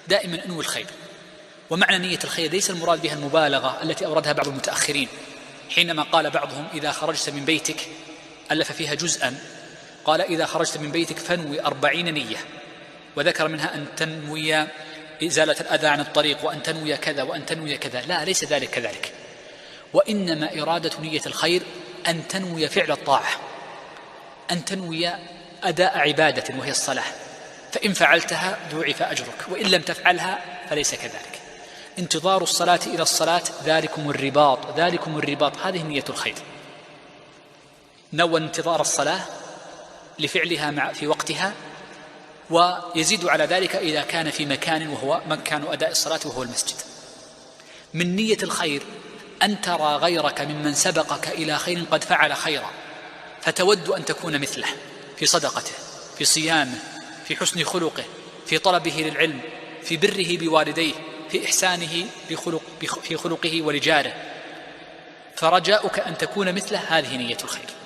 دائما انوي الخير. ومعنى نية الخير ليس المراد بها المبالغة التي أوردها بعض المتأخرين حينما قال بعضهم إذا خرجت من بيتك، ألف فيها جزءا، قال إذا خرجت من بيتك فانوي 40 نية، وذكر منها أن تنوي إزالة الأذى عن الطريق، وأن تنوي كذا، وأن تنوي كذا. لا، ليس ذلك كذلك، وإنما إرادة نية الخير أن تنوي فعل الطاعة، أن تنوي أداء عبادة وهي الصلاة، فإن فعلتها ضُعف أجرك، وإن لم تفعلها فليس كذلك. انتظار الصلاة إلى الصلاة ذلكم الرباط، هذه نية الخير. نوى انتظار الصلاة لفعلها في وقتها، ويزيد على ذلك إذا كان في مكان وهو مكان أداء الصلاة وهو المسجد. من نية الخير أن ترى غيرك ممن سبقك إلى خير قد فعل خيرا، فتود أن تكون مثله في صدقته، في صيامه، في حسن خلقه، في طلبه للعلم، في بره بوالديه، في إحسانه في خلقه ولجاره، فرجاؤك أن تكون مثله، هذه نية الخير.